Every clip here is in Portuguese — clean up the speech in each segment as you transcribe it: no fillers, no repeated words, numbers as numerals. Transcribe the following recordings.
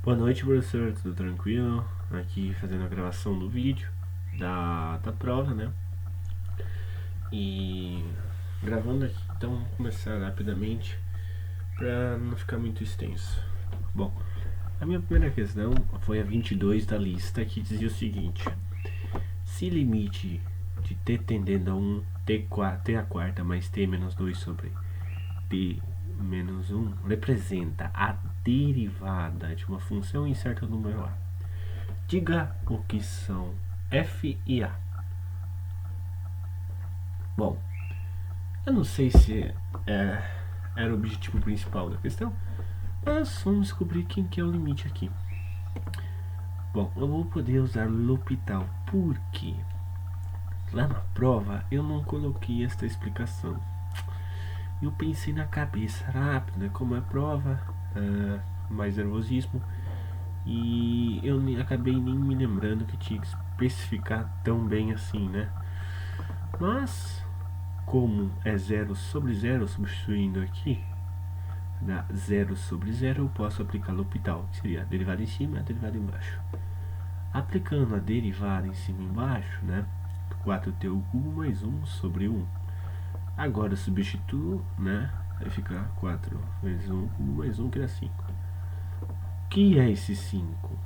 Boa noite, professor, tudo tranquilo? Aqui fazendo a gravação do vídeo da prova, né? E gravando aqui, então vamos começar rapidamente para não ficar muito extenso. Bom, a minha primeira questão foi a 22 da lista, que dizia o seguinte: se limite de t tendendo a 1, t a quarta mais t menos 2 sobre t menos 1 representa a derivada de uma função em certo número a. Diga o que são f e a. Bom, eu não sei se era o objetivo principal da questão, mas vamos descobrir quem que é o limite aqui. Bom, eu vou poder usar L'Hopital porque lá na prova eu não coloquei esta explicação. Eu pensei na cabeça rápida, como é prova, mais nervosismo, e eu acabei nem me lembrando que tinha que especificar tão bem assim, né? Mas como é 0 sobre 0, substituindo aqui, dá 0 sobre 0, eu posso aplicar L'Hopital, que seria a derivada em cima e a derivada embaixo. Aplicando a derivada em cima e embaixo, né, 4t ao cubo mais 1 sobre 1. Agora eu substituo, né, vai ficar 4 vezes 1 cubo mais 1, que dá 5. O que é esse 5?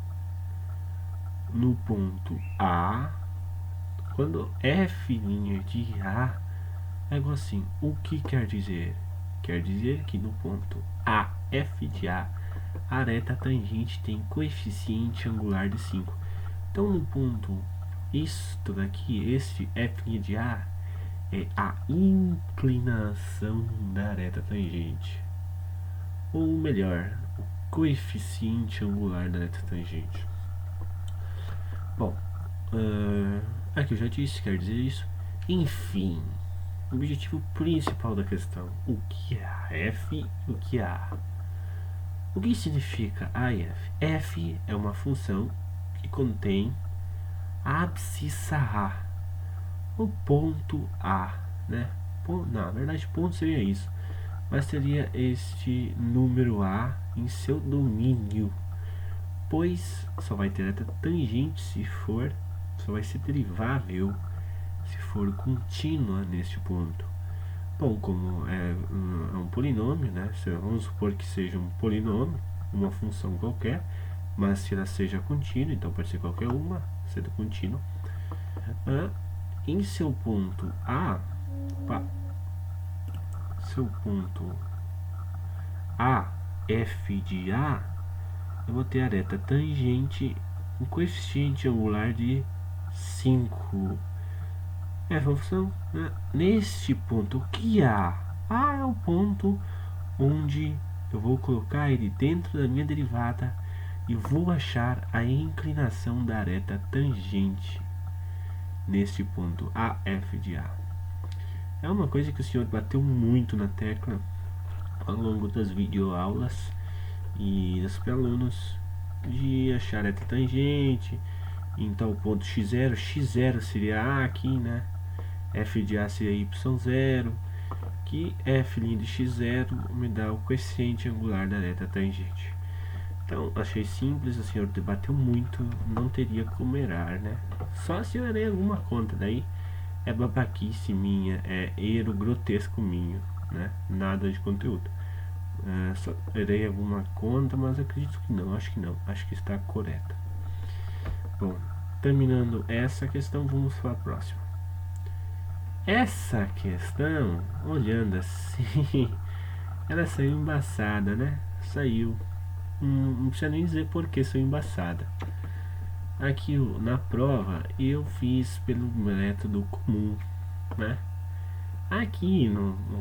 No ponto A, quando f' de A é igual assim, o que quer dizer? Quer dizer que no ponto A, f de A, a reta tangente tem coeficiente angular de 5. Então no ponto, isto daqui, este f' de A, é a inclinação da reta tangente. Ou melhor, o coeficiente angular da reta tangente. Bom, aqui eu já disse, quer dizer isso. Enfim, o objetivo principal da questão: o que é a f e o que é a. O que significa a e f? F é uma função que contém a abscissa A, o ponto A, né? Na verdade, ponto seria isso, mas seria este número A em seu domínio, pois só vai ter reta tangente se for, só vai ser derivável se for contínua neste ponto. Bom, como é um polinômio, né? Vamos supor que seja um polinômio, uma função qualquer, mas se ela seja contínua, então pode ser qualquer uma, sendo contínua. Em seu ponto A, seu ponto A, f de A, eu vou ter a reta tangente com coeficiente angular de 5. É a função, né? Neste ponto, o que há? A é o ponto onde eu vou colocar ele dentro da minha derivada e vou achar a inclinação da reta tangente neste ponto AF de A. É uma coisa que o senhor bateu muito na tecla ao longo das videoaulas e dos alunos, de achar a reta tangente em tal ponto x0. X0 seria A aqui, né? F de A seria y0, que f' de x0 me dá o coeficiente angular da reta tangente. Então, achei simples, o senhor debateu muito, não teria como errar, né? Só se eu errei alguma conta, daí é babaquice minha, é erro grotesco minho, né? Nada de conteúdo. Só errei alguma conta, mas acredito que não, acho que está correta. Bom, terminando essa questão, vamos para a próxima. Essa questão, olhando assim, ela saiu embaçada, né? Saiu. Não precisa nem dizer por que saiu embaçada. Aqui na prova eu fiz pelo método comum, né? Aqui,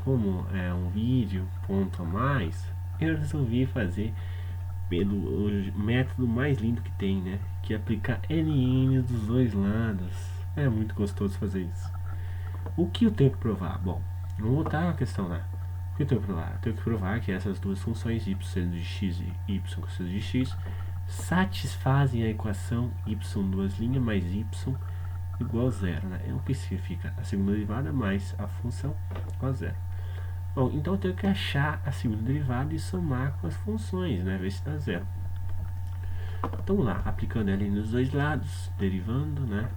como é um vídeo, ponto a mais, eu resolvi fazer pelo método mais lindo que tem, né? Que é aplicar LN dos dois lados. É muito gostoso fazer isso. O que eu tenho que provar? Bom, vamos voltar à questão lá. O que eu tenho que provar? Eu tenho que provar que essas duas funções y seno de x e y cosseno de x satisfazem a equação y duas linhas mais y igual a zero, né? É o que significa a segunda derivada mais a função igual a zero. Bom, então eu tenho que achar a segunda derivada e somar com as funções, né? Ver se dá zero. Então vamos lá, aplicando ali nos dois lados, derivando, né?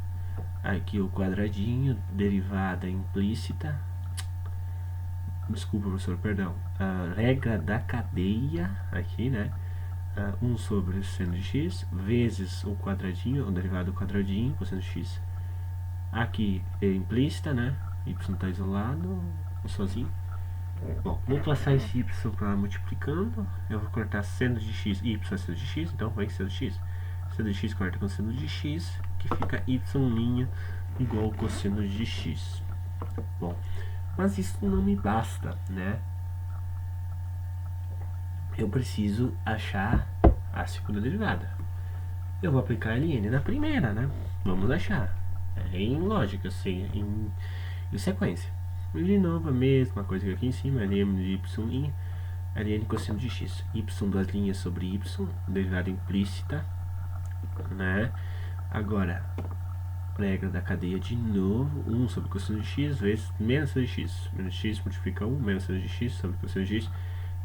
Aqui o quadradinho, derivada implícita. Desculpa, professor, perdão. A regra da cadeia, aqui, né? 1 sobre seno de x, vezes o quadradinho, o derivado do quadradinho, cosseno de x. Aqui é implícita, né? Y está isolado, sozinho. Bom, vou passar esse y para multiplicando. Eu vou cortar seno de x, y é seno de x, então vem seno de x. Seno de x corta com seno de x, que fica y' igual ao cosseno de x. Bom, mas isso não me basta, né? Eu preciso achar a segunda derivada. Eu vou aplicar ln na primeira, né? Vamos achar. É em lógica, assim, em sequência. E de novo a mesma coisa que aqui em cima, ln de y', ln cosseno de x. Y duas linhas sobre y, derivada implícita, né? Agora, regra da cadeia de novo, 1 sobre cosseno de x vezes menos seno de x. Menos x multiplica 1, menos seno de x sobre cosseno de x.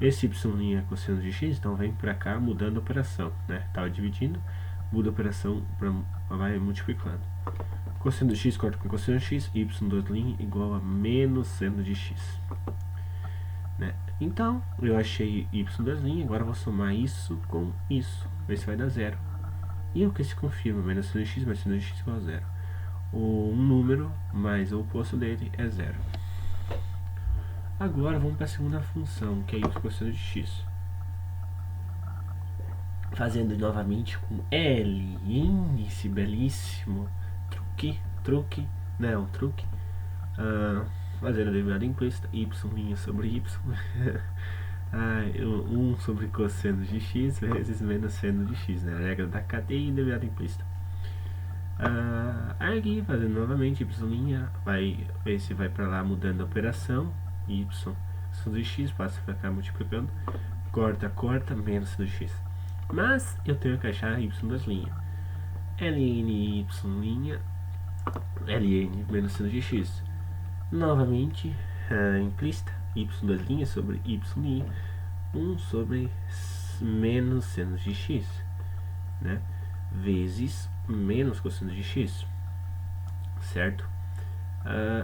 Esse y' é cosseno de x, então vem pra cá mudando a operação, né? Tava dividindo, muda a operação, vai multiplicando. Cosseno de x corta com cosseno de x, y duas linhas igual a menos seno de x. Né? Então, eu achei y duas linhas, agora eu vou somar isso com isso, ver se vai dar zero. E o que se confirma? Menos seno de x mais seno de x igual a zero. Um número mais o oposto dele é zero. Agora vamos para a segunda função, que é y cosseno de x. Fazendo novamente com ln, esse belíssimo truque, fazendo a derivada implícita, y' sobre y. 1 sobre cosseno de x vezes menos seno de x, né? A regra da cadeia e derivada implícita. Aqui, fazendo novamente, y', esse vai para lá mudando a operação, y seno de x, passa para cá multiplicando, corta, menos seno de x. Mas eu tenho que achar y duas linhas. ln y', ln menos seno de x. Novamente, implícita, y duas linhas sobre y', 1 sobre menos seno de x, né? Vezes menos cosseno de x, certo?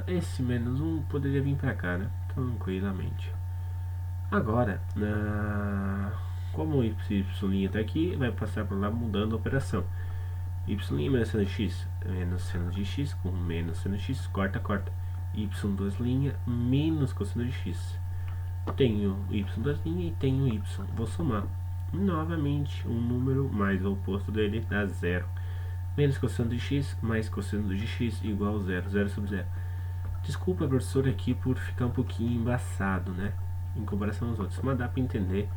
Esse menos 1 poderia vir para cá, né? Tranquilamente. Agora, como o y' está aqui, vai passar por lá mudando a operação. Y' menos seno de x com menos seno de x, corta. Y duas linhas menos cosseno de x. Tenho y duas linhas e tenho y. Vou somar. Novamente, um número mais o oposto dele dá zero. Menos cosseno de x mais cosseno de x igual a zero. Zero sobre zero. Desculpa, professor, aqui por ficar um pouquinho embaçado, né? Em comparação aos outros. Mas dá para entender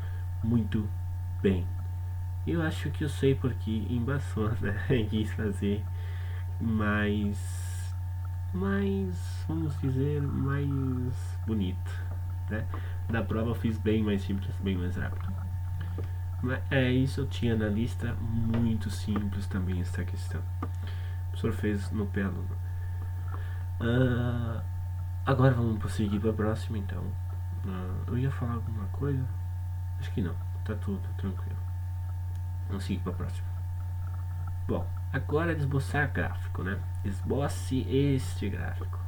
muito bem. Eu acho que eu sei porque embaçou, né? Quis fazer mais, vamos dizer, mais bonito, né? Na prova eu fiz bem mais simples, bem mais rápido. Mas isso eu tinha na lista, muito simples também essa questão. O professor fez no pé aluno. Agora vamos prosseguir para a próxima, então. Eu ia falar alguma coisa? Acho que não, tá tudo tranquilo. Vamos seguir para a próxima. Bom, agora é esboçar gráfico, né? Esboce este gráfico.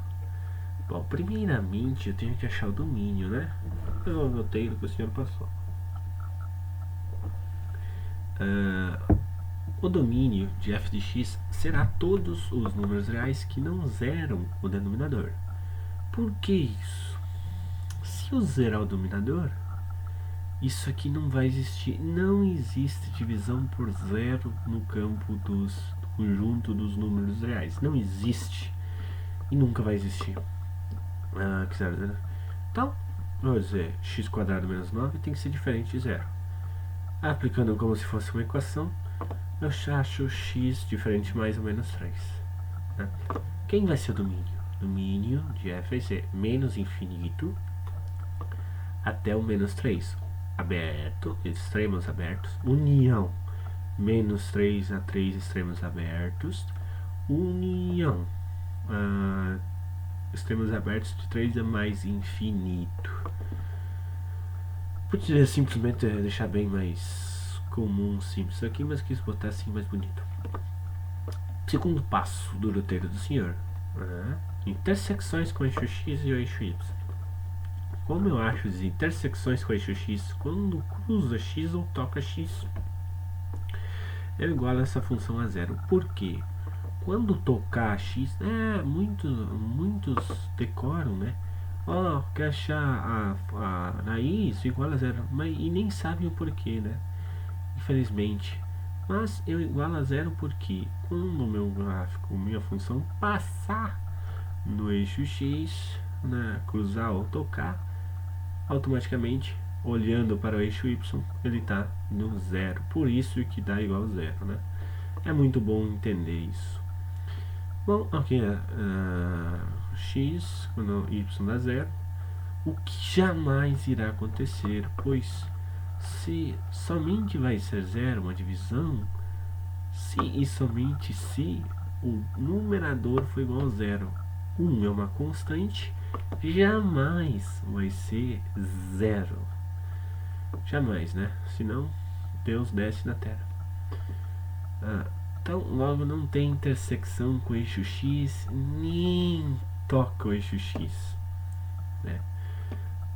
Bom, primeiramente eu tenho que achar o domínio, né? Eu anotei o que o senhor passou. O domínio de f de x será todos os números reais que não zeram o denominador. Por que isso? Se eu zerar o denominador, isso aqui não vai existir. Não existe divisão por zero no campo do conjunto dos números reais. Não existe. E nunca vai existir. Então, vou dizer, x² menos 9 tem que ser diferente de zero. Aplicando como se fosse uma equação, eu acho x diferente de mais ou menos 3. Né? Quem vai ser o domínio? O domínio de f vai ser menos infinito até o menos 3. Aberto, extremos abertos, união, menos 3 a 3 extremos abertos, união, extremos abertos de 3 a mais infinito. Poderia simplesmente deixar bem mais comum, simples aqui, mas quis botar assim mais bonito. Segundo passo do roteiro do senhor: intersecções com o eixo X e o eixo Y. Como eu acho as intersecções com o eixo X quando cruza X ou toca X, eu igualo essa função a zero. Por quê? Quando tocar X, muitos decoram, né? Quer achar a raiz igual a zero, e nem sabem o porquê, né? Infelizmente. Mas eu igualo a zero porque quando o meu gráfico, minha função passar no eixo X, né, cruzar ou tocar, automaticamente, olhando para o eixo Y, ele está no zero. Por isso que dá igual a zero, né? É muito bom entender isso. Bom, aqui é X, quando Y dá zero, o que jamais irá acontecer, pois se somente vai ser zero uma divisão, se e somente se o numerador for igual a zero, 1 é uma constante, jamais vai ser zero. Jamais, né? Senão Deus desce na terra. Então logo não tem intersecção com o eixo X, nem toca o eixo X, né?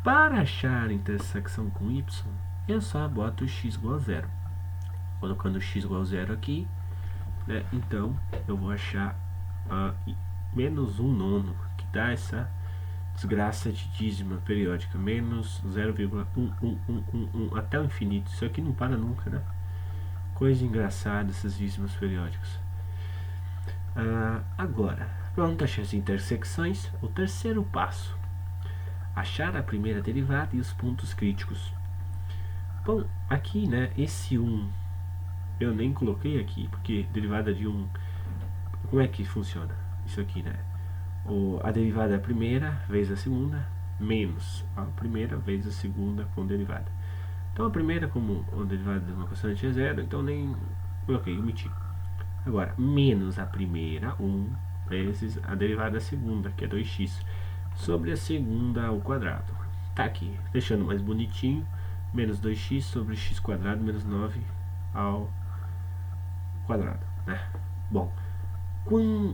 Para achar a intersecção com Y, eu só boto x igual a zero. Colocando x igual a zero aqui, né, então eu vou achar menos 1/9, que dá essa desgraça de dízima periódica, menos 0,11111 até o infinito. Isso aqui não para nunca, né? Coisa engraçada, essas dízimas periódicas. Agora, pronto, achei as intersecções. O terceiro passo: achar a primeira derivada e os pontos críticos. Bom, aqui, né, esse 1 eu nem coloquei aqui, porque derivada de 1, como é que funciona isso aqui, né? A derivada é a primeira vezes a segunda, menos a primeira vezes a segunda com derivada. Então a primeira, como a derivada de uma constante é zero, então nem coloquei, omiti. Agora, menos a primeira, 1, vezes a derivada da segunda, que é 2x, sobre a segunda ao quadrado. Tá aqui, deixando mais bonitinho, menos 2x sobre x quadrado menos 9 ao quadrado, né? Bom,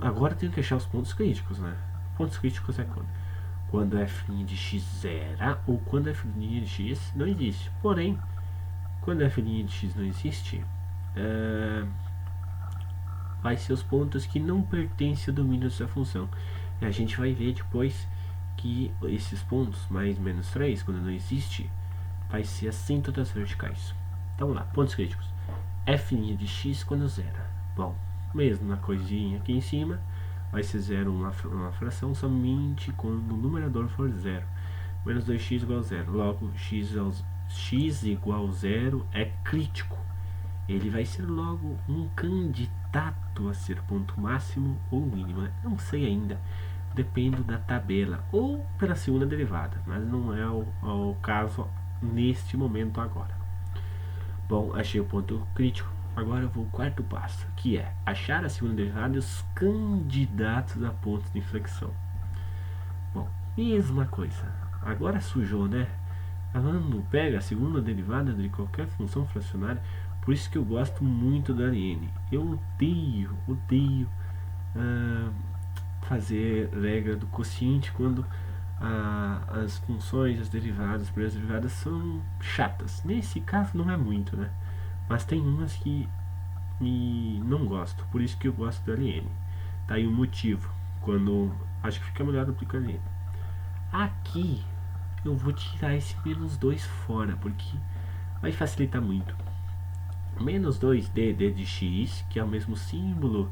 agora tenho que achar os pontos críticos, né? Pontos críticos é quando f' de x zera ou quando f' de x não existe. Porém, quando f' de x não existe, vai ser os pontos que não pertencem ao domínio dessa função. E a gente vai ver depois que esses pontos, mais menos 3, quando não existe, vai ser assim todas as verticais. Então vamos lá, pontos críticos. F' de x quando zera. Bom, mesmo na coisinha aqui em cima, vai ser zero uma fração somente quando o numerador for zero. Menos 2x igual a zero. Logo, x igual a zero é crítico. Ele vai ser logo um candidato a ser ponto máximo ou mínimo. Não sei ainda. Depende da tabela ou pela segunda derivada, mas não é o caso neste momento agora. Bom, achei o ponto crítico. Agora eu vou ao quarto passo, que é achar a segunda derivada e os candidatos a pontos de inflexão. Bom, mesma coisa. Agora sujou, né? Falando, pega a segunda derivada de qualquer função fracionária. Por isso que eu gosto muito da Ln. Eu odeio fazer regra do quociente quando as funções, as derivadas, as primeiras derivadas são chatas. Nesse caso não é muito, né? Mas tem umas que não gosto, por isso que eu gosto da Ln. Tá aí o motivo, quando acho que fica melhor aplicar Ln. Aqui eu vou tirar esse menos 2 fora, porque vai facilitar muito. Menos 2d de x, que é o mesmo símbolo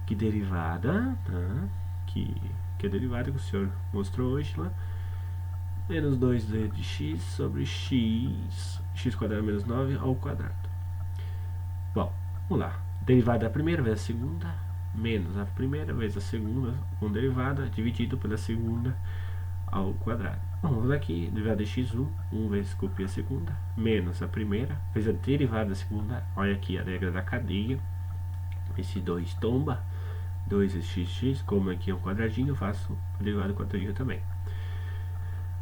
que derivada, tá? que é a derivada que o senhor mostrou hoje lá. Menos 2d de x sobre x quadrado menos 9 ao quadrado. Bom, vamos lá. Derivada da primeira vezes a segunda, menos a primeira vezes a segunda com derivada, dividido pela segunda ao quadrado. Vamos aqui, derivada de x1, 1 vezes copia a segunda, menos a primeira, vezes a derivada da segunda. Olha aqui a regra da cadeia. Esse 2 tomba, 2 vezes x, como aqui é um quadradinho, eu faço a derivada do quadradinho também.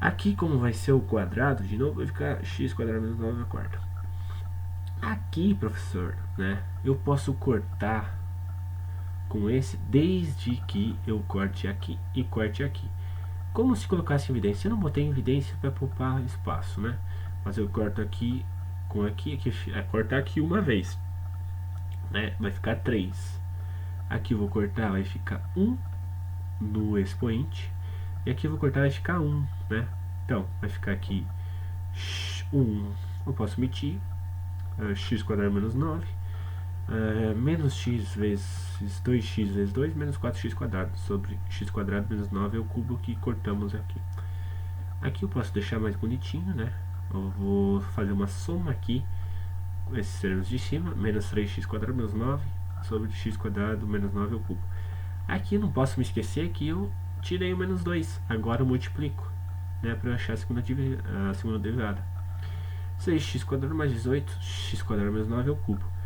Aqui, como vai ser o quadrado, de novo vai ficar x quadrado menos 9 a quarta. Aqui, professor, né, eu posso cortar com esse desde que eu corte aqui e corte aqui. Como se colocasse em evidência, eu não botei em evidência para poupar espaço, né? Mas eu corto aqui com aqui, cortar aqui uma vez, né? Vai ficar 3. Aqui eu vou cortar, vai ficar 1 no expoente. E aqui eu vou cortar, vai ficar 1, né? Então, vai ficar aqui 1. Eu posso omitir x quadrado menos 9. Menos x vezes 2x vezes 2 menos 4x quadrado sobre x quadrado menos 9 é o cubo que cortamos aqui. Aqui eu posso deixar mais bonitinho, né? Eu vou fazer uma soma aqui com esses termos de cima, menos 3x quadrado menos 9 sobre x quadrado menos 9 ao cubo. Aqui eu não posso me esquecer que eu tirei o menos 2, agora eu multiplico, né, para achar a segunda derivada. 6x quadrado mais 18, x quadrado menos 9 ao cubo.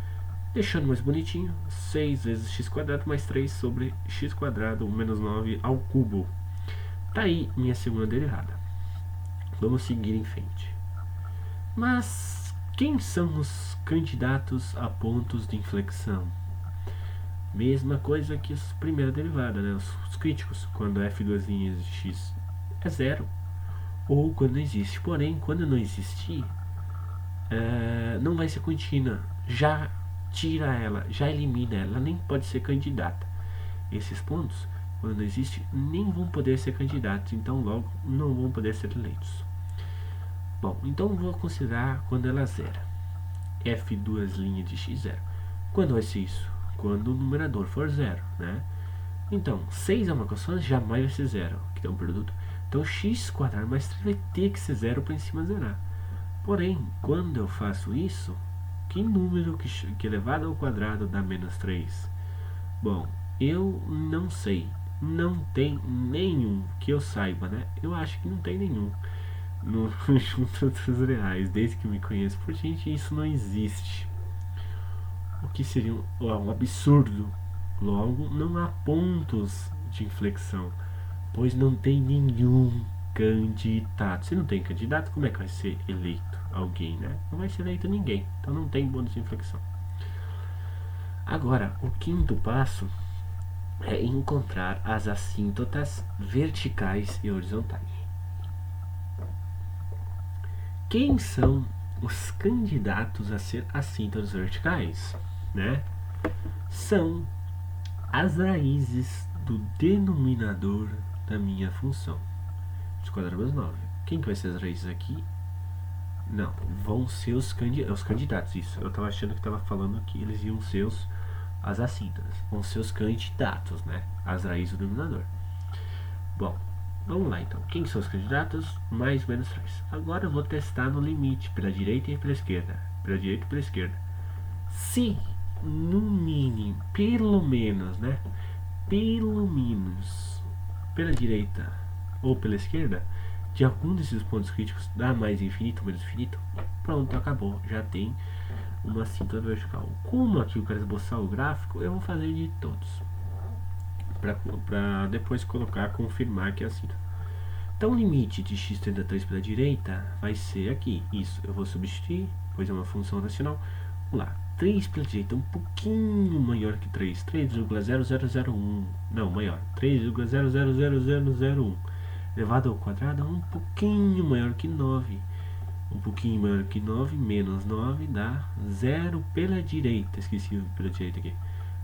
Deixando mais bonitinho, 6 vezes x quadrado mais 3 sobre x quadrado menos 9 ao cubo. Tá aí minha segunda derivada. Vamos seguir em frente. Mas quem são os candidatos a pontos de inflexão? Mesma coisa que a primeira derivada, né? Os críticos, quando f duas linhas de x é zero, ou quando não existe. Porém, quando não existir, não vai ser contínua. Já tira ela, já elimina ela, nem pode ser candidata. Esses pontos, quando não existe, nem vão poder ser candidatos, então logo não vão poder ser eleitos. Bom, então vou considerar quando ela zera. F duas linhas de x zero. Quando vai ser isso? Quando o numerador for zero, né? Então, 6 é uma constante, jamais vai ser zero, que é um produto. Então, x quadrado mais 3 vai ter que ser zero para em cima zerar. Porém, quando eu faço isso, que número que elevado ao quadrado dá menos 3? Bom, eu não sei. Não tem nenhum que eu saiba, né? Eu acho que não tem nenhum no conjunto dos reais. Desde que me conheço por gente, isso não existe. O que seria um absurdo. Logo, não há pontos de inflexão, pois não tem nenhum candidato. Se não tem candidato, como é que vai ser eleito alguém, né? Não vai ser eleito ninguém. Então não tem pontos de inflexão. Agora, o quinto passo é encontrar as assíntotas verticais e horizontais. Quem são os candidatos a ser assíntotas verticais, né? São as raízes do denominador da minha função. X quadrado menos 9. Quem que vai ser as raízes aqui? Não, vão ser os candidatos. Isso, eu estava achando que estava falando que eles iam ser as assíntotas. Vão ser os candidatos, né? As raízes do denominador. Bom, vamos lá então. Quem são os candidatos? Mais menos 3. Agora eu vou testar no limite, pela direita e pela esquerda. Pela direita e pela esquerda. Se, no mínimo, pelo menos, né? Pelo menos, pela direita ou pela esquerda, de algum desses pontos críticos dá mais infinito ou menos infinito, pronto, acabou. Já tem uma assíntota vertical. Como aqui eu quero esboçar o gráfico, eu vou fazer de todos. Para depois confirmar que é assíntota. Então o limite de x tende a 3 pela direita vai ser aqui. Isso, eu vou substituir, pois é uma função racional. Vamos lá, 3 pela direita é um pouquinho maior que 3. 3,0001. Não, maior. 3,000001. Elevado ao quadrado é um pouquinho maior que 9. Um pouquinho maior que 9 menos 9 dá 0 pela direita. Esqueci pela direita aqui.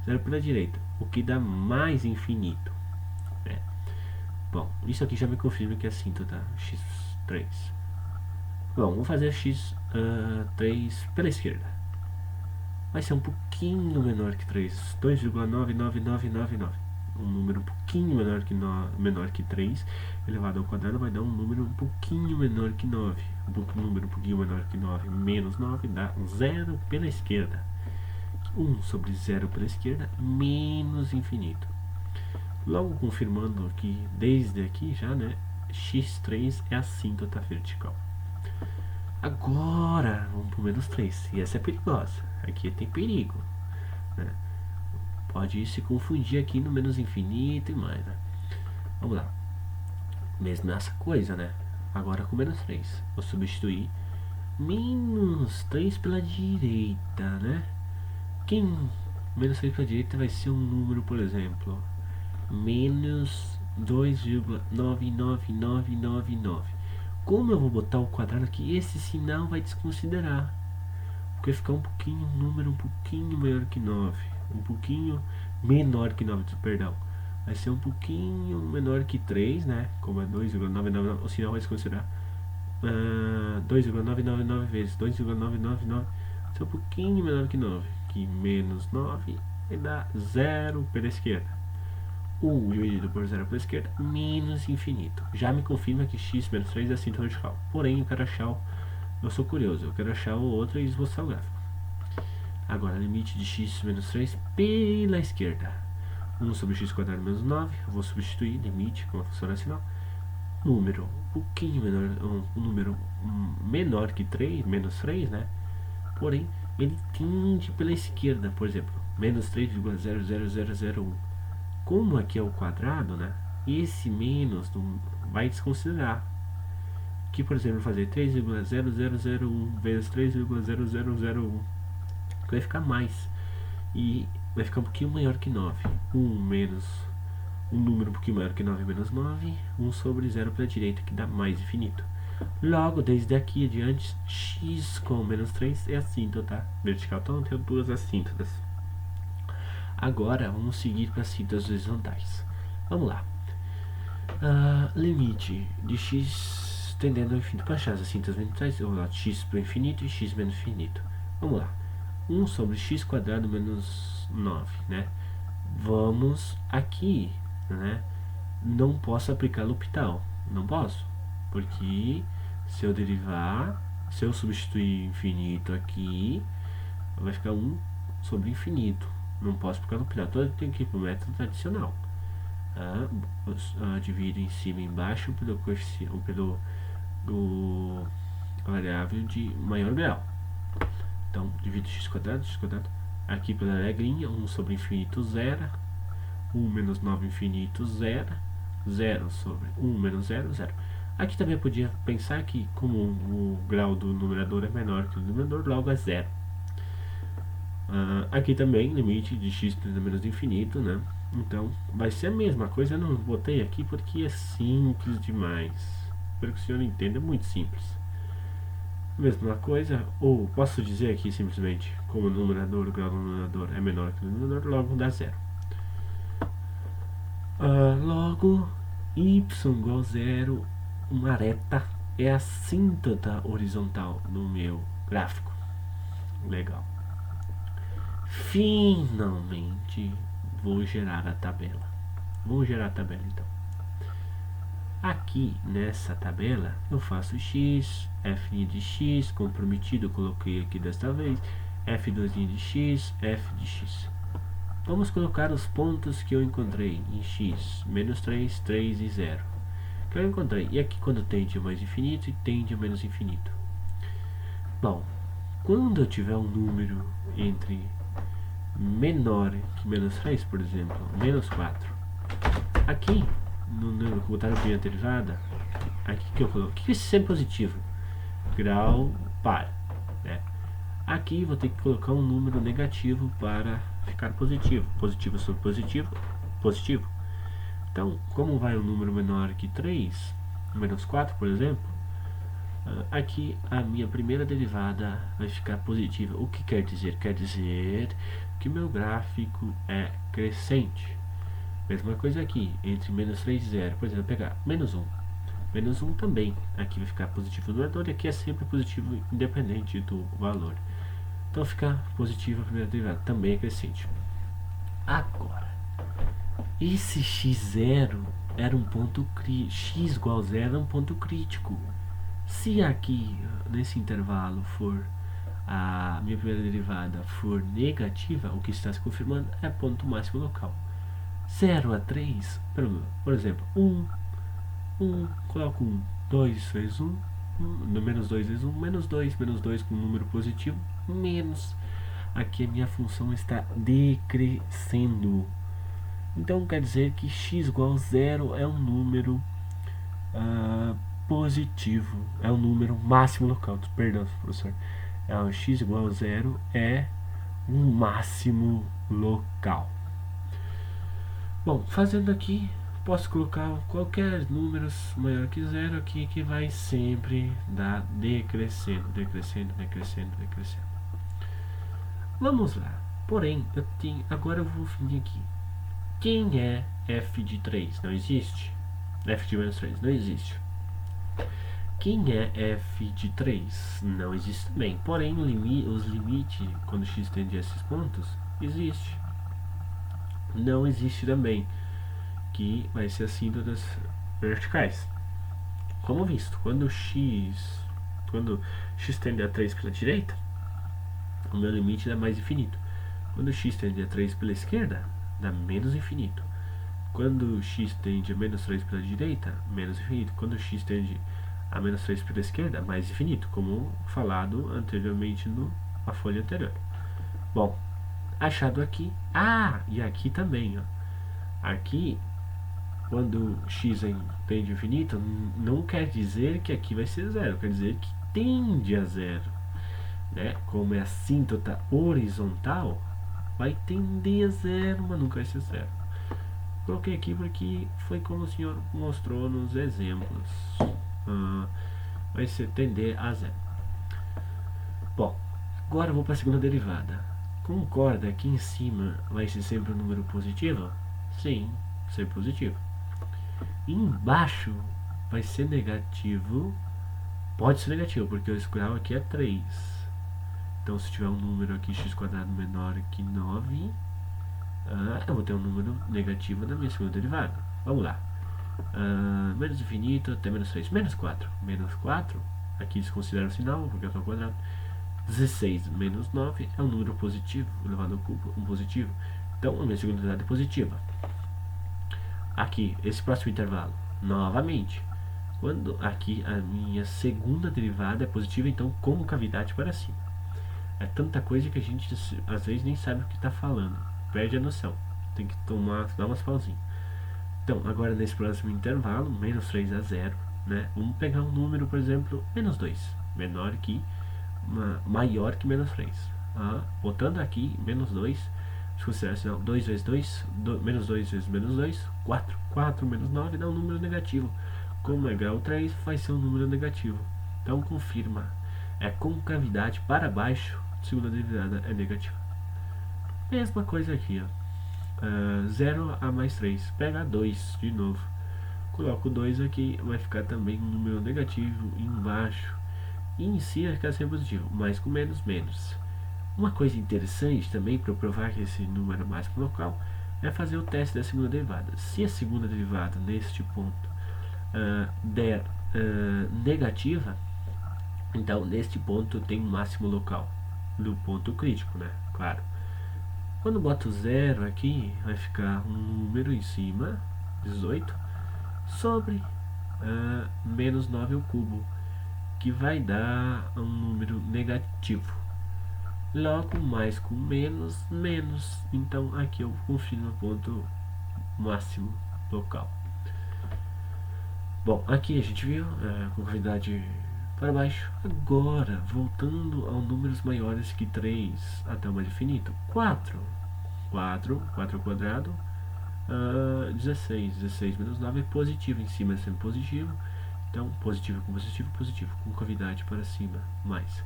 0 pela direita, o que dá mais infinito. Bom, isso aqui já me confirma que é assíntota x3. Bom, vou fazer x3 pela esquerda. Vai ser um pouquinho menor que 3, 2,99999. Um número um pouquinho menor que 3 elevado ao quadrado vai dar um número um pouquinho menor que 9. Um número um pouquinho menor que 9 menos 9 dá 0 pela esquerda. 1 sobre 0 pela esquerda menos infinito. Logo confirmando que desde aqui já, né, x3 é assíntota vertical. Agora vamos para o menos 3. E essa é perigosa. Aqui tem perigo, né? Pode se confundir aqui no menos infinito e mais, né? Vamos lá. Mesmo essa coisa, né? Agora com menos 3. Vou substituir menos 3 pela direita, né? Menos 3 pela direita vai ser um número, por exemplo, menos 2,99999. Como eu vou botar o quadrado aqui, esse sinal vai desconsiderar, porque vai ficar um número um pouquinho maior que 9, um pouquinho menor que 9, perdão. Vai ser um pouquinho menor que 3, né? Como é 2,999, o sinal vai desconsiderar. 2,999 vezes 2,999 vai ser um pouquinho menor que 9, que menos 9 vai dar 0 pela esquerda. 1 dividido por 0 pela esquerda, menos infinito. Já me confirma que x menos 3 é cinta vertical. Porém, eu quero achar eu sou curioso, eu quero achar o outro e esboçar o gráfico. Agora, limite de x menos 3 pela esquerda. 1 sobre x quadrado menos 9. Eu vou substituir limite com a função racional. Número um pouquinho menor, um número menor que 3, menos 3, né? Porém, ele tende pela esquerda, por exemplo, menos 3,00001. Como aqui é o quadrado, né? Esse menos vai desconsiderar. Aqui, por exemplo, fazer 3,0001 vezes 3,0001, que vai ficar mais. E vai ficar um pouquinho maior que 9. Um número um pouquinho maior que 9 menos 9. 1 sobre 0 pela direita, que dá mais infinito. Logo, desde aqui adiante, x com menos 3 é assíntota vertical. Então, eu tenho duas assíntotas. Agora, vamos seguir para as cintas horizontais. Vamos lá. Limite de x tendendo ao infinito. Para achar as cintas horizontais, eu vou lá x para o infinito e x menos infinito. Vamos lá. 1 sobre x quadrado menos 9, né? Vamos aqui, né? Não posso aplicar L'Hopital. Não posso. Porque se eu substituir infinito aqui, vai ficar 1 sobre infinito. Não posso aplicar L'Hopital. Então eu tenho que ir para o método tradicional. Divido em cima e embaixo pelo variável de maior grau. Então, divido x quadrado, aqui pela regrinha, 1 sobre infinito zero, 1 menos 9 infinito zero, 0 sobre 1 menos 0, 0. Aqui também eu podia pensar que, como o grau do numerador é menor que o denominador, logo é 0. Aqui também, limite de x tendendo a menos infinito, né? Então, vai ser a mesma coisa, eu não botei aqui porque é simples demais. Espero que o senhor entenda, é muito simples. Mesma coisa, ou posso dizer aqui simplesmente, como o numerador, o grau do numerador é menor que o denominador, logo dá 0. Logo, y igual a 0, uma reta é a assíntota horizontal no meu gráfico. Legal. Finalmente, vou gerar a tabela. Vamos gerar a tabela então. Aqui nessa tabela eu faço x, f' de x, comprometido eu coloquei aqui desta vez, f2' de x, f de x. Vamos colocar os pontos que eu encontrei em x, menos 3, 3 e 0. Que eu encontrei. E aqui quando tende a mais infinito e tende a menos infinito. Bom, quando eu tiver um número entre menor que menos 3, por exemplo, menos 4, aqui no botar a primeira derivada, aqui que eu coloco, que isso é positivo, grau par, né? Aqui vou ter que colocar um número negativo para ficar positivo, positivo sobre positivo, positivo. Então, como vai um número menor que 3, menos 4, por exemplo, aqui a minha primeira derivada vai ficar positiva. O que quer dizer? Quer dizer que meu gráfico é crescente. Mesma coisa aqui, entre menos 3 e 0, por exemplo, pegar menos 1. Menos 1 também, aqui vai ficar positivo no numerador e aqui é sempre positivo independente do valor. Então fica positivo a primeira derivada, também é crescente. Agora, esse x0 era um ponto crítico, x igual a 0 é um ponto crítico. Se aqui, nesse intervalo, for a minha primeira derivada for negativa, o que está se confirmando é ponto máximo local. 0 a 3, por exemplo, 1, coloco 1, 2 vezes 1, menos 2 vezes 1, menos 2 com um número positivo, menos. Aqui a minha função está decrescendo. Então quer dizer que x igual a 0 é um número positivo, é o número máximo local. Perdão, professor. É o x igual a 0 é um máximo local. Bom, fazendo aqui, posso colocar qualquer número maior que 0 aqui, que vai sempre dar decrescendo, decrescendo, decrescendo, decrescendo. Vamos lá. Porém, agora eu vou vir aqui. Quem é f de 3? Não existe. F de menos 3 não existe. Quem é f de 3? Não existe também. Porém, os limites, quando x tende a esses pontos, existe. Não existe também, que vai ser assim das verticais. Como visto, quando x tende a 3 pela direita, o meu limite dá mais infinito. Quando x tende a 3 pela esquerda, dá menos infinito. Quando x tende a menos 3 pela direita, menos infinito. Quando x tende a menos 3 pela esquerda, mais infinito, como falado anteriormente na folha anterior. Bom, achado aqui. E aqui também, ó. Aqui, quando x tende a infinito, não quer dizer que aqui vai ser zero, quer dizer que tende a zero, né? Como é assíntota horizontal, vai tender a zero, mas nunca vai ser zero. Coloquei aqui porque foi como o senhor mostrou nos exemplos. Vai ser tender a zero. Bom, agora eu vou para a segunda derivada. Concorda que em cima vai ser sempre um número positivo? Sim, sempre positivo. Embaixo vai ser negativo. Pode ser negativo, porque o grau aqui é 3. Então, se tiver um número aqui x² menor que 9, eu vou ter um número negativo na minha segunda derivada. Vamos lá. Menos infinito até menos 3. Menos 4. Menos 4, aqui desconsidera o sinal, porque é só quadrado. 16 menos 9 é um número positivo, elevado ao cubo, um positivo. Então, a minha segunda derivada é positiva. Aqui, esse próximo intervalo, novamente, quando aqui a minha segunda derivada é positiva, então com cavidade para cima. É tanta coisa que a gente às vezes nem sabe o que está falando, perde a noção, tem que dar umas pausinhas. Então, agora nesse próximo intervalo, menos 3 a 0, né? Vamos pegar um número, por exemplo, menos 2, maior que menos 3. Botando aqui, menos 2, se considerar assim, 2 vezes 2, menos 2 vezes menos 2, 4. 4 menos 9 dá um número negativo. Como é grau 3, vai ser um número negativo. Então, confirma. É concavidade para baixo, segunda derivada é negativa. Mesma coisa aqui, ó. 0 a mais 3, pega 2 de novo. Coloco 2 aqui, vai ficar também um número negativo embaixo. E em si vai ficar sempre positivo, mais com menos, menos. Uma coisa interessante também para provar que esse número é máximo local é fazer o teste da segunda derivada. Se a segunda derivada neste ponto der negativa, então neste ponto tem um máximo local do ponto crítico, né? Claro. Quando boto 0 aqui, vai ficar um número em cima, 18, sobre menos 9 ao cubo, que vai dar um número negativo. Logo, mais com menos, menos. Então, aqui eu confirmo o ponto máximo local. Bom, aqui a gente viu com cavidade para baixo. Agora, voltando a números maiores que 3 até o mais infinito. 4 ao quadrado, 16. 16 menos 9 é positivo. Em cima é sempre positivo. Então, positivo com positivo, positivo. Com cavidade para cima, mais.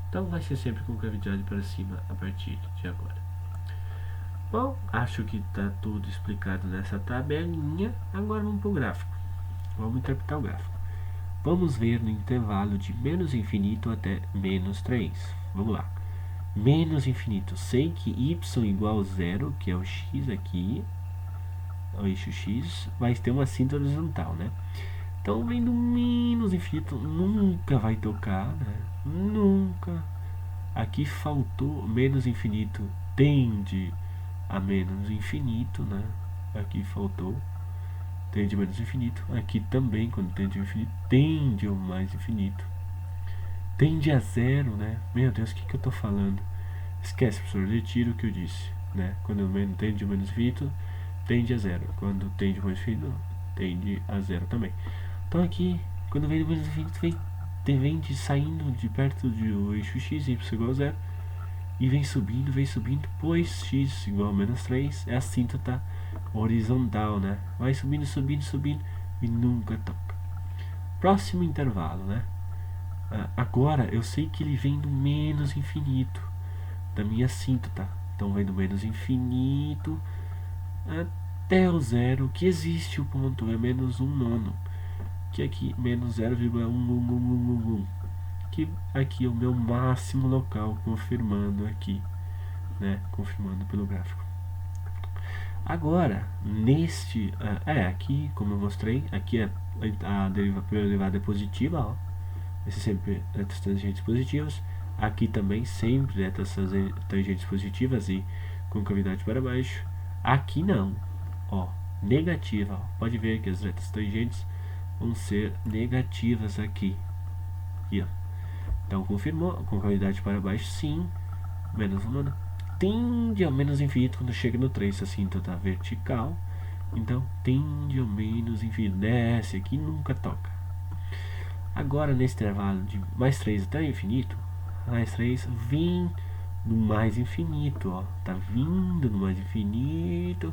Então, vai ser sempre com cavidade para cima a partir de agora. Bom, acho que está tudo explicado nessa tabelinha. Agora vamos para o gráfico. Vamos interpretar o gráfico. Vamos ver no intervalo de menos infinito até menos 3. Vamos lá. Menos infinito. Sei que y igual a 0, que é o x aqui, o eixo x, vai ter uma cinta horizontal, né? Então, vendo menos infinito, nunca vai tocar, né? Nunca. Aqui faltou menos infinito, tende a menos infinito, né? Aqui faltou, tende a menos infinito. Aqui também, quando tende ao infinito, tende ao mais infinito. Tende a 0, né? Meu Deus, o que eu tô falando? Esquece, professor, retiro o que eu disse, né? Quando tende ao menos infinito, tende a 0. Quando tende ao mais infinito, tende a 0 também. Então aqui Quando vem do menos infinito, vem saindo de perto do eixo x, y igual a 0. E vem subindo, pois x igual a menos 3 é a assíntota horizontal, né? Vai subindo, subindo, subindo e nunca toca. Próximo intervalo, né? Agora eu sei que ele vem do menos infinito da minha assíntota. Então vem do menos infinito até o zero, que existe o ponto, é menos 1 nono. Que aqui, menos 0,1111. Que aqui é o meu máximo local, confirmando aqui, né? Confirmando pelo gráfico. Agora, neste, aqui, como eu mostrei, aqui a primeira derivada é positiva, ó. Esse sempre retas tangentes positivas. Aqui também sempre retas tangentes positivas e concavidade para baixo. Aqui não, ó, negativa, ó. Pode ver que as retas tangentes vão ser negativas aqui. Aqui, ó. Então confirmou, concavidade para baixo sim, menos 1 tende ao menos infinito quando chega no 3, assim, então tá vertical. Então tende ao menos infinito, desce aqui, nunca toca. Agora nesse intervalo de mais 3 até o infinito, mais 3 vem no mais infinito, ó, tá vindo no mais infinito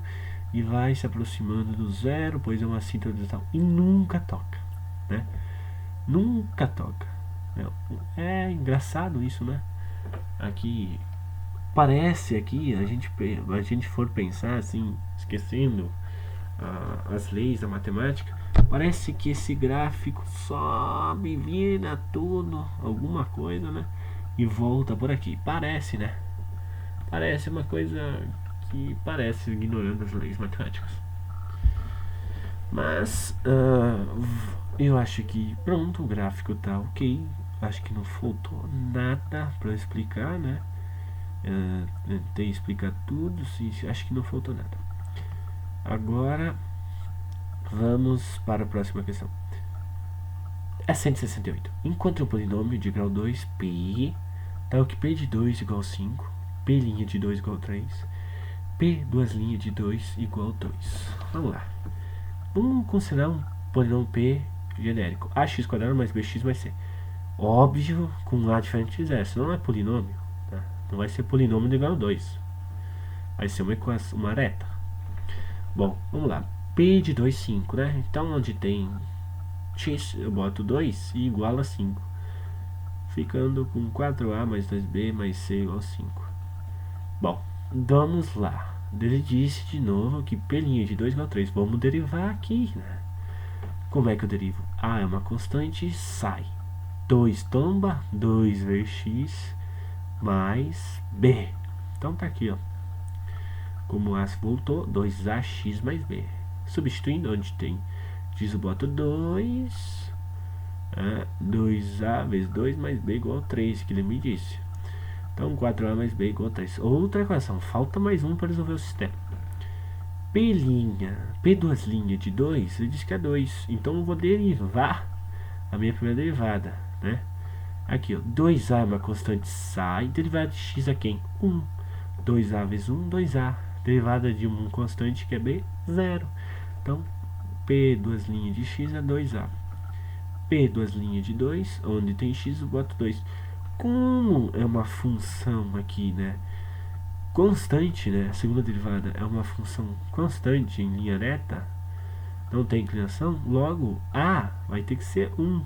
e vai se aproximando do zero, pois é uma assíntota horizontal e nunca toca, né? Nunca toca. É engraçado isso, né? Aqui parece aqui, a gente for pensar assim, esquecendo as leis da matemática, parece que esse gráfico sobe, vira tudo, alguma coisa, né? E volta por aqui. Parece, né? Parece uma coisa que parece ignorando as leis matemáticas. Mas eu acho que pronto, o gráfico tá ok. Acho que não faltou nada para explicar, né? Tentei explicar tudo, sim, acho que não faltou nada. Agora vamos para a próxima questão. É 168. Encontre um polinômio de grau 2 P, tal que P de 2 igual a 5, P' de 2 igual a 3, P duas linhas de 2 igual a 2. Vamos lá. Vamos considerar um polinômio P genérico. Ax² mais bx mais c. Óbvio, com A diferente de zero. Senão não é polinômio. Tá? Não vai ser polinômio de grau 2. Vai ser uma reta. Bom, vamos lá. P de 2, 5, né? Então, onde tem x, eu boto 2 e igual a 5. Ficando com 4a mais 2b mais c igual a 5. Bom, vamos lá. Ele disse de novo que P' de 2 igual a 3. Vamos derivar aqui, né? Como é que eu derivo? A é uma constante, sai. 2 tomba, 2 vezes x mais b. Então tá aqui, ó. Como A voltou, 2ax mais b. Substituindo onde tem x, eu boto 2. 2a vezes 2 mais b igual a 3, que ele me disse. Então 4a mais b igual a 3. Outra equação, falta mais um para resolver o sistema. P duas linhas de 2, ele diz que é 2. Então eu vou derivar a minha primeira derivada, né? Aqui, ó, 2a é uma constante, sai. Derivada de x é quem? 1. 2a vezes 1, 2a. Derivada de uma constante que é b, 0. Então, P duas linhas de x é 2a. P duas linhas de 2, onde tem x eu boto 2. Como é uma função aqui, né? Constante, né? A segunda derivada é uma função constante em linha reta, não tem inclinação, logo A vai ter que ser 1,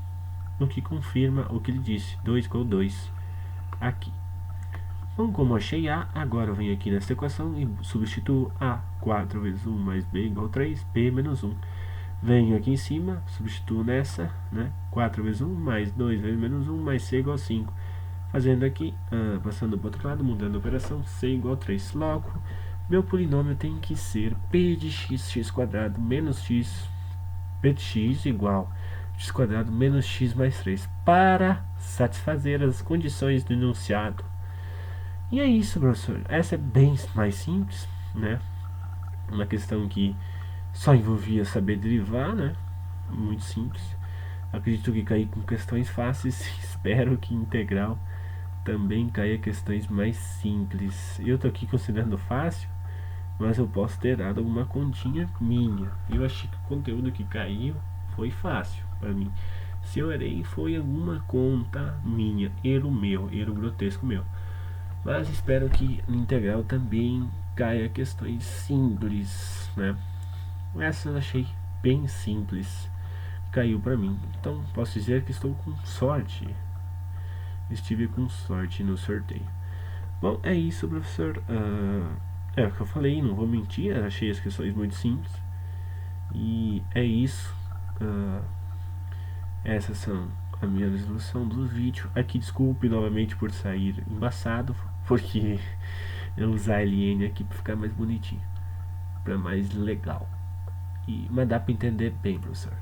o que confirma o que ele disse, 2 igual a 2 aqui. Então, como achei A, agora eu venho aqui nessa equação e substituo A. 4 vezes 1 mais B igual a 3, B menos 1. Venho aqui em cima, substituo nessa, né? 4 vezes 1 mais 2 vezes menos 1 mais C igual a 5. Fazendo aqui, passando para o outro lado, mudando a operação, C igual a 3. Logo, meu polinômio tem que ser P de x² menos x, P de x igual x² menos x mais 3, para satisfazer as condições do enunciado. E é isso, professor. Essa é bem mais simples, né? Uma questão que só envolvia saber derivar, né? Muito simples. Acredito que caí com questões fáceis. Espero que integral também caia questões mais simples. Eu tô aqui considerando fácil, mas eu posso ter dado alguma continha minha. Eu achei que o conteúdo que caiu foi fácil para mim. Se eu errei, foi alguma conta minha, erro grotesco meu. Mas espero que no integral também caia questões simples, né? Essa eu achei bem simples, caiu pra mim. Então posso dizer que estou com sorte. Estive com sorte no sorteio. Bom, é isso, professor. É o que eu falei, não vou mentir, achei as questões muito simples. E é isso. Essas são a minha resolução do vídeo. Aqui desculpe novamente por sair embaçado, porque eu usar a LN aqui para ficar mais bonitinho, para mais legal. Mas dá para entender bem, professor.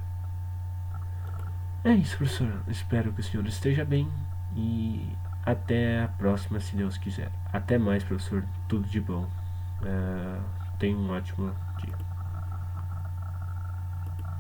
É isso, professor. Espero que o senhor esteja bem e até a próxima, se Deus quiser. Até mais, professor. Tudo de bom. Tenha uma ótima